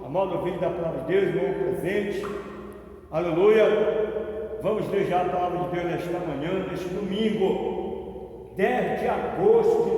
Amado ouvinte da palavra de Deus, irmão presente, aleluia. Vamos ler já a palavra de Deus nesta manhã, neste domingo, 10 de agosto de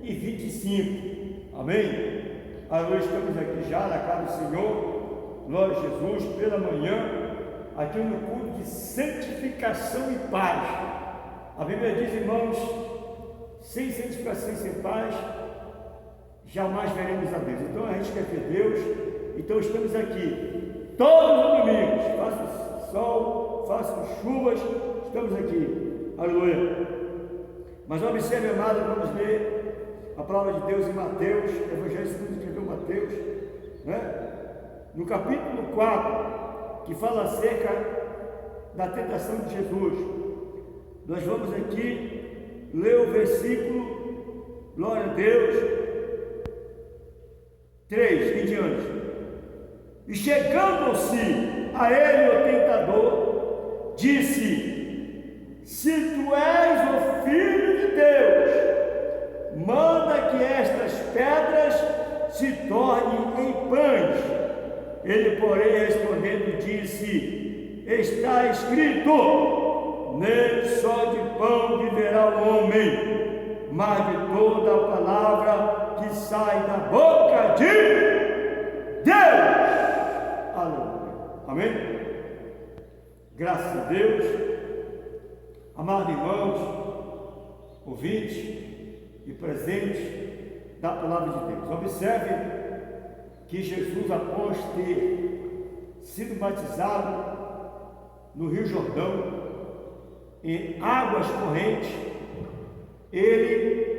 2025, amém? Aleluia, estamos aqui já na casa do Senhor, glória a Jesus, pela manhã, aqui no culto de santificação e paz. A Bíblia diz, irmãos, sem santificação e sem paz, jamais veremos a Deus. Então a gente quer ver Deus, então estamos aqui todos os domingos, faça sol, faça chuvas, estamos aqui, aleluia. Mas observe, amado, vamos ler a palavra de Deus em Mateus, Evangelho segundo escreveu Mateus, né? No capítulo 4, que fala acerca da tentação de Jesus. Nós vamos aqui ler o versículo, glória a Deus, 3 em diante. E chegando-se a ele o tentador, disse: se tu és o Filho de Deus, manda que estas pedras se tornem em pães. Ele, porém, respondendo, disse: está escrito, nem só de pão viverá o homem, mas de toda a palavra que sai da boca de Deus. Aleluia. Amém? Graças a Deus. Amados irmãos, ouvintes e presentes da palavra de Deus, observe que Jesus, após ter sido batizado no Rio Jordão, em águas correntes, ele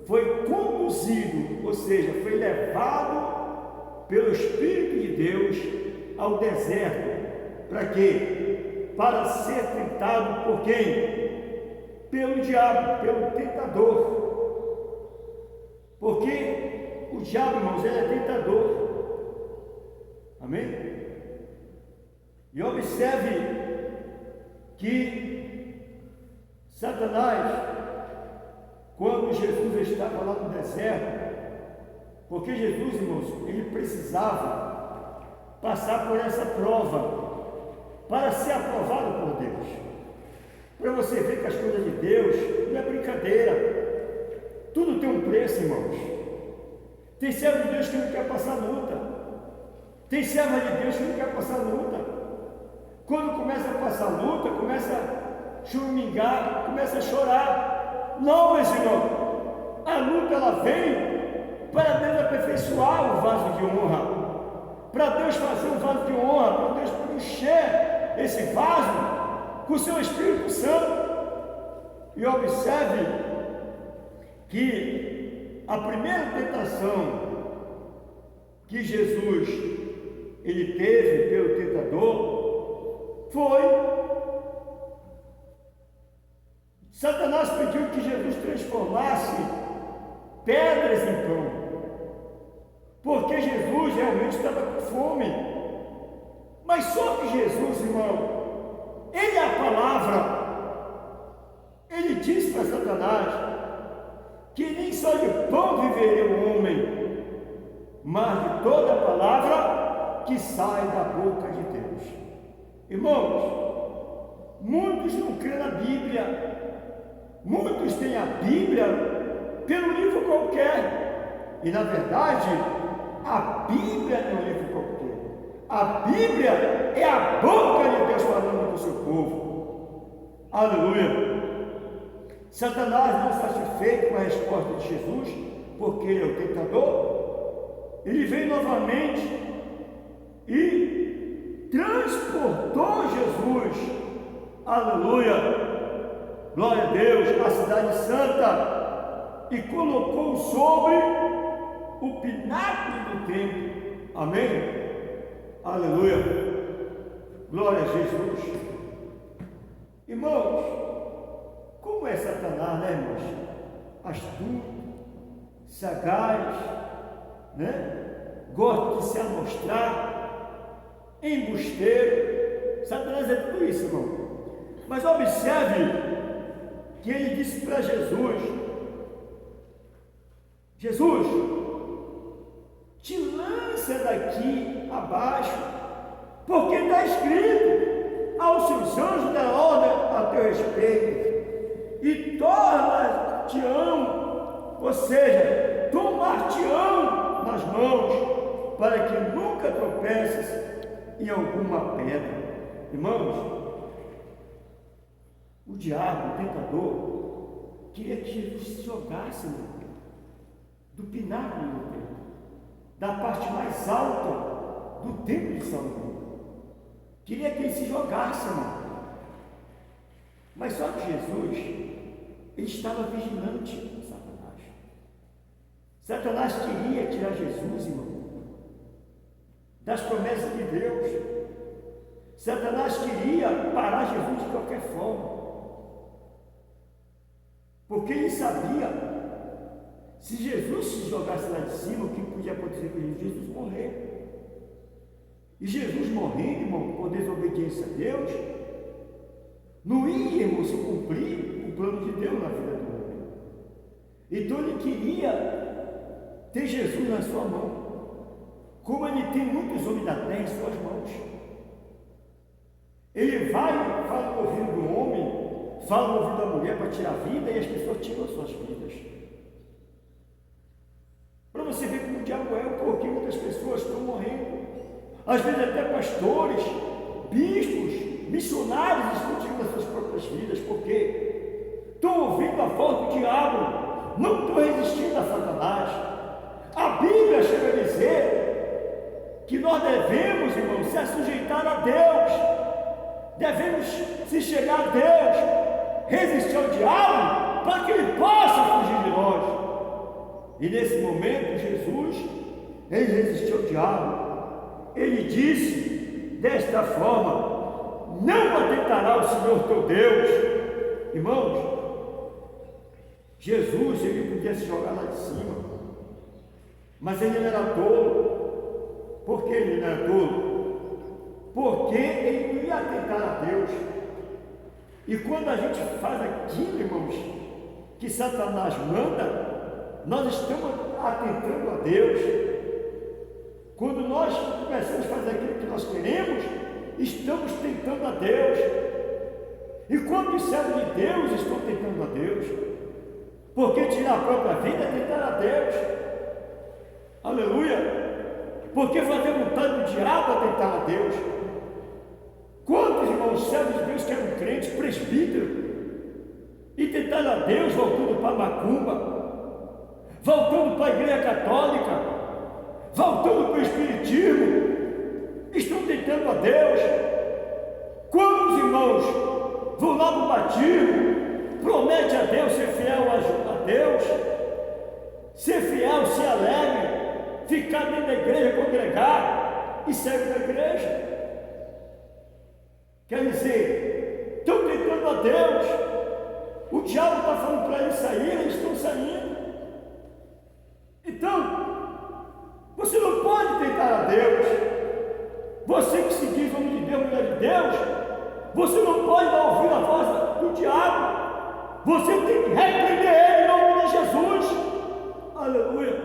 foi conduzido, ou seja, foi levado pelo Espírito de Deus ao deserto. Para quê? Para ser tentado por quem? Pelo diabo, pelo tentador. Porque o diabo, irmãos, ele é tentador. Amém? E observe que Satanás, quando Jesus estava lá no deserto, porque Jesus, irmãos, ele precisava passar por essa prova para ser aprovado por Deus. Para você ver que as coisas de Deus não é brincadeira, tudo tem um preço, irmãos. Tem servo de Deus que não quer passar luta, tem serva de Deus que não quer passar luta. Quando começa a passar luta, começa a choramingar, começa a chorar. Não, meu Senhor, a luta ela vem para Deus aperfeiçoar o vaso de honra, para Deus fazer um vaso de honra, para Deus encher esse vaso com o seu Espírito Santo. E observe que a primeira tentação que Jesus ele teve pelo tentador foi Satanás pediu que Jesus transformasse pedras em pão, porque Jesus realmente estava com fome. Mas só que Jesus, irmão, ele é a palavra. Ele disse para Satanás que nem só de pão viveria o homem, mas de toda a palavra que sai da boca de Deus. Irmãos, muitos não creem na Bíblia. Muitos têm a Bíblia pelo livro qualquer, e na verdade a Bíblia não é um livro qualquer, a Bíblia é a boca de Deus falando com o seu povo. Aleluia. Satanás, não satisfeito com a resposta de Jesus, porque ele é o tentador, ele veio novamente e transportou Jesus, aleluia, glória a Deus, a cidade santa, e colocou sobre o pináculo do templo. Amém? Aleluia, glória a Jesus. Irmãos, como é Satanás, né, irmãos? Astuto, sagaz, né? Gosta de se amostrar, embusteiro. Satanás é tudo isso, irmão. Mas observe que ele disse para Jesus: Jesus, te lança lança daqui abaixo, porque está escrito: aos seus anjos dá ordem a teu respeito, e torna-te-ão, ou seja, tomar-te-ão nas mãos, para que nunca tropeces em alguma pedra. Irmãos, o diabo, o tentador, queria que Jesus se jogasse do pináculo do templo, da parte mais alta do templo de Salomão. Queria que ele se jogasse, irmão. Mas só que Jesus, ele estava vigilante de Satanás. Satanás queria tirar Jesus, irmão, das promessas de Deus. Satanás queria parar Jesus de qualquer forma, porque ele sabia, se Jesus se jogasse lá de cima, o que podia acontecer com Jesus? Jesus morrer. E Jesus morrendo, irmão, por desobediência a Deus, não ia, irmão, se cumprir o plano de Deus na vida do homem. Então ele queria ter Jesus na sua mão, como ele tem muitos homens da terra em suas mãos. Ele vai, fala no ouvido do homem, fala no ouvido da mulher para tirar a vida, e as pessoas tiram as suas vidas. Para você ver como o diabo é, porque muitas pessoas estão morrendo. Às vezes até pastores, bispos, missionários estão tirando as suas próprias vidas, porque estão ouvindo a voz do diabo, não estão resistindo a Satanás. A Bíblia chega a dizer que nós devemos, irmãos, se sujeitar a Deus, devemos se chegar a Deus, resistir ao diabo, para que ele possa fugir de nós. E nesse momento, Jesus, ele resistiu ao diabo. Ele disse desta forma: não atentará o Senhor teu Deus. Irmãos, Jesus, ele podia se jogar lá de cima, mas ele não era tolo. Por que ele não era tolo? Porque ele não ia atentar a Deus. E quando a gente faz aquilo, irmãos, que Satanás manda, nós estamos atentando a Deus. Quando nós começamos a fazer aquilo que nós queremos, estamos tentando a Deus. E quando os servos de Deus estão tentando a Deus, porque tirar a própria vida é tentar a Deus. Aleluia! Porque fazer vontade do diabo é tentar a Deus. Quantos irmãos servos de Deus que eram crentes, presbíteros, e tentaram a Deus voltando para a macumba, voltando para a igreja católica, voltando para o espiritismo, estão tentando a Deus. Quantos irmãos vão lá para o batismo, promete a Deus ser fiel a Deus, ser fiel, ser alegre, ficar dentro da igreja, congregar e sair da igreja? Quer dizer, estão tentando a Deus. O diabo está falando para eles saírem, eles estão saindo. Então, você não pode tentar a Deus. Você que se diz homem de Deus, mulher de Deus, você não pode ouvir a voz do diabo. Você tem que repreender ele em nome de Jesus. Aleluia.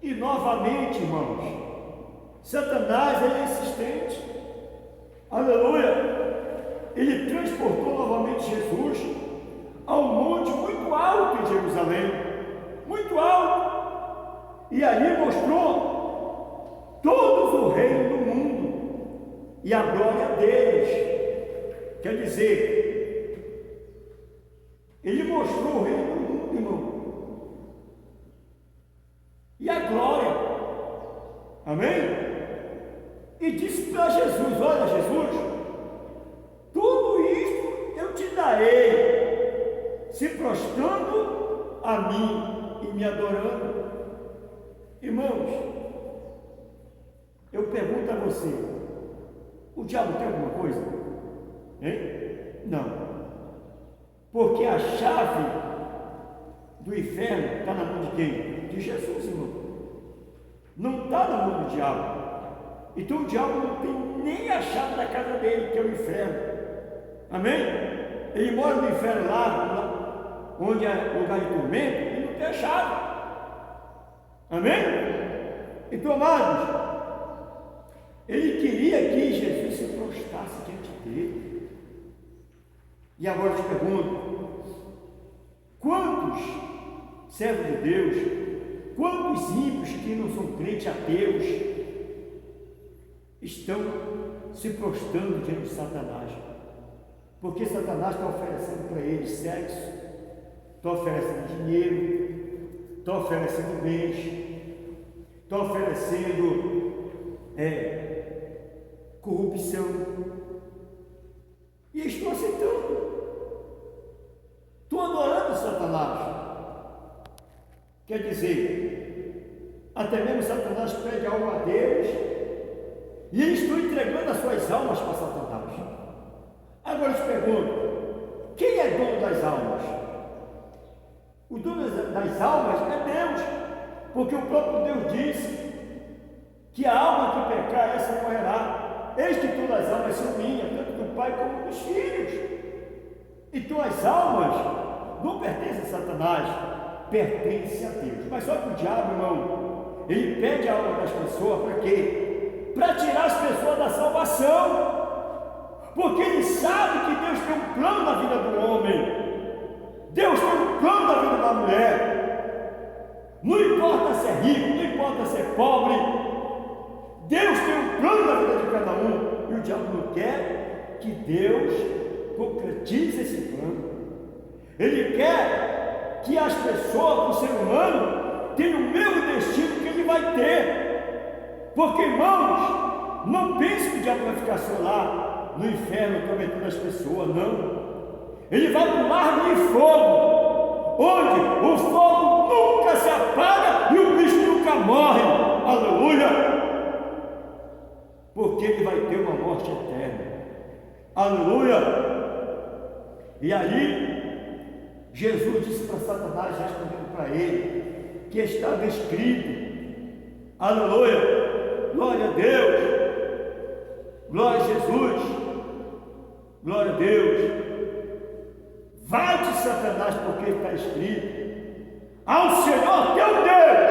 E novamente, irmãos, Satanás é insistente. Aleluia. Ele transportou novamente Jesus a um monte muito alto em Jerusalém, muito alto. E ali mostrou todos o reino do mundo e a glória deles. Quer dizer, ele mostrou o reino do mundo, irmão, e a glória. Amém? E disse para Jesus: olha, Jesus, tudo isto eu te darei, se prostrando a mim e me adorando. Irmãos, eu pergunto a você: o diabo tem alguma coisa? Hein? Não. Porque a chave do inferno está na mão de quem? De Jesus, irmão. Não está na mão do diabo. Então o diabo não tem nem a chave da casa dele, que é o inferno. Amém? Ele mora no inferno lá onde é lugar de tormento, e não tem a chave. Amém? Então, amados, ele queria que Jesus se prostrasse diante dele. E agora eu te pergunto, quantos servos de Deus, quantos ímpios que não são crentes ateus, estão se prostrando diante de Satanás? Porque Satanás está oferecendo para eles sexo, está oferecendo dinheiro, está oferecendo bens, está oferecendo corrupção, e estou aceitando, estou adorando Satanás. Quer dizer, até mesmo Satanás pede algo a Deus, e eles estão entregando as suas almas para Satanás. Agora eu te pergunto, quem é dono das almas? O dono das almas é Deus, porque o próprio Deus disse que a alma que pecar, essa morrerá. Eis que todas as almas são minhas, tanto do Pai como dos filhos. Então as almas não pertencem a Satanás, pertencem a Deus. Mas só que o diabo, irmão, ele pede a alma das pessoas para quê? Para tirar as pessoas da salvação. Porque ele sabe que Deus tem um plano na vida do homem, Deus tem um plano na vida da mulher. Não importa se é rico, não importa se é pobre, Deus tem um plano na vida de cada um. E o diabo não quer que Deus concretize esse plano. Ele quer que as pessoas, o ser humano, tenham o mesmo destino que ele vai ter. Porque, irmãos, não pense que o diabo vai ficar só lá no inferno prometendo as pessoas, não. Ele vai para o lago de fogo, onde o fogo nunca se apaga e o bicho nunca morre. Aleluia! Porque ele vai ter uma morte eterna. Aleluia! E aí Jesus disse para Satanás, respondendo para ele, que estava escrito. Aleluia! Glória a Deus! Glória a Jesus! Glória a Deus! Vai-te, Satanás, porque está escrito: ao Senhor teu Deus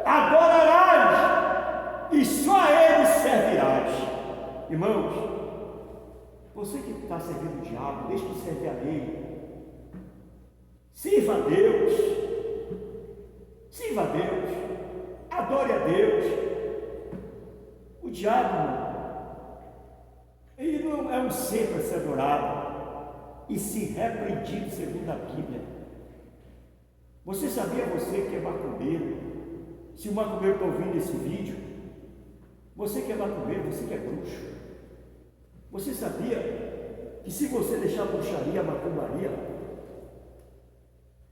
adorarás e só a Ele servirás. Irmãos, você que está servindo o diabo, deixe de servir a Ele. Sirva a Deus. Sirva a Deus. Adore a Deus. O diabo, irmão, ele não é um ser para ser adorado e se repreendido segundo a Bíblia. Você sabia, você que é macumbeiro, se o macumbeiro está ouvindo esse vídeo, você que é macumbeiro, você que é bruxo, você sabia que se você deixar a bruxaria, a macumbaria,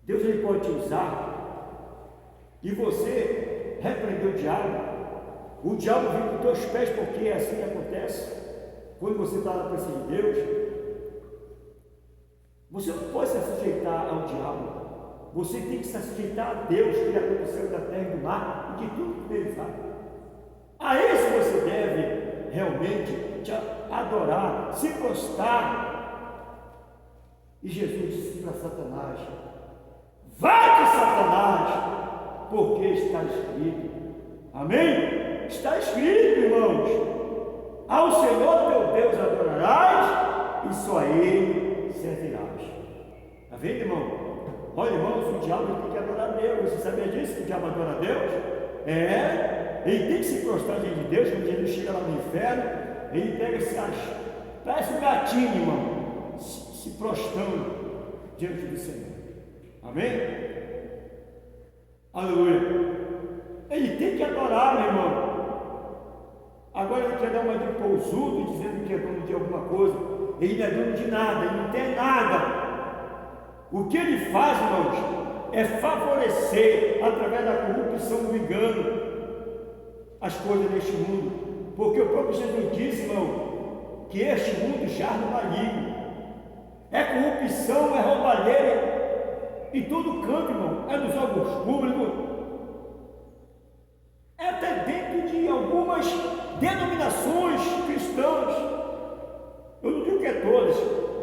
Deus ele pode te usar e você repreender o diabo vem com os teus pés, porque é assim que acontece. Quando você está na presença de Deus, você não pode se sujeitar ao diabo, você tem que se sujeitar a Deus, Criador do céu, da terra e do mar, e de tudo que ele faz. A esse você deve realmente te adorar, se prostrar. E Jesus disse para Satanás: vai-te, Satanás, porque está escrito. Amém? Está escrito, irmãos: ao Senhor teu Deus adorarás e só a Ele servirás. Está vendo, irmão? Olha, irmãos, o diabo tem que adorar a Deus. Você sabia disso? Que o diabo adora a Deus? Ele tem que se prostrar diante de Deus. Quando ele chega lá no inferno, ele pega esse parece um gatinho, irmão, se prostrando diante do Senhor. Amém? Aleluia. Ele tem que adorar, meu irmão. Agora ele quer dar uma de pousudo, dizendo que é dono de alguma coisa. Ele não é dono de nada, ele não tem nada. O que ele faz, irmãos, é favorecer, através da corrupção, do engano, as coisas deste mundo. Porque o próprio Jesus disse, irmão, que este mundo jaz no maligno. É corrupção, é roubalheira em todo canto, irmão. É nos órgãos públicos. É até dentro de algumas denominações cristãs. Eu não digo que é todas,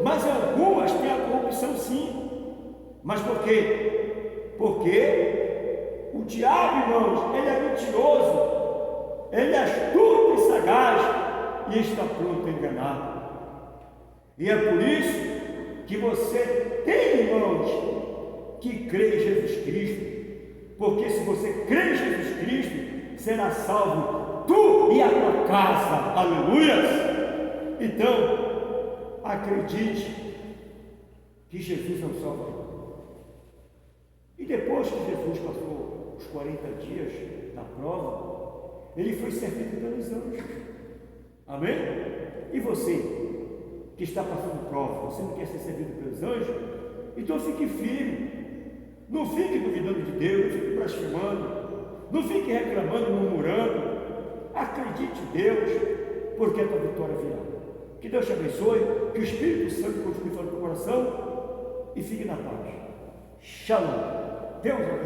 mas algumas têm a corrupção, sim. Mas por quê? Porque o diabo, irmãos, ele é mentiroso. e está pronto a enganar. E é por isso que você tem, irmãos, que crer em Jesus Cristo, porque se você crer em Jesus Cristo, será salvo tu e a tua casa, aleluia. Então, acredite que Jesus é o Salvador. E depois que Jesus passou os 40 dias da prova, ele foi servido pelos anjos, amém? E você que está passando prova, você não quer ser servido pelos anjos? Então fique firme, não fique duvidando de Deus, não fique blasfemando, não fique reclamando, murmurando. Acredite em Deus, porque a tua vitória virá. Que Deus te abençoe, que o Espírito Santo continue falando no teu coração e fique na paz. Shalom. Deus abençoe.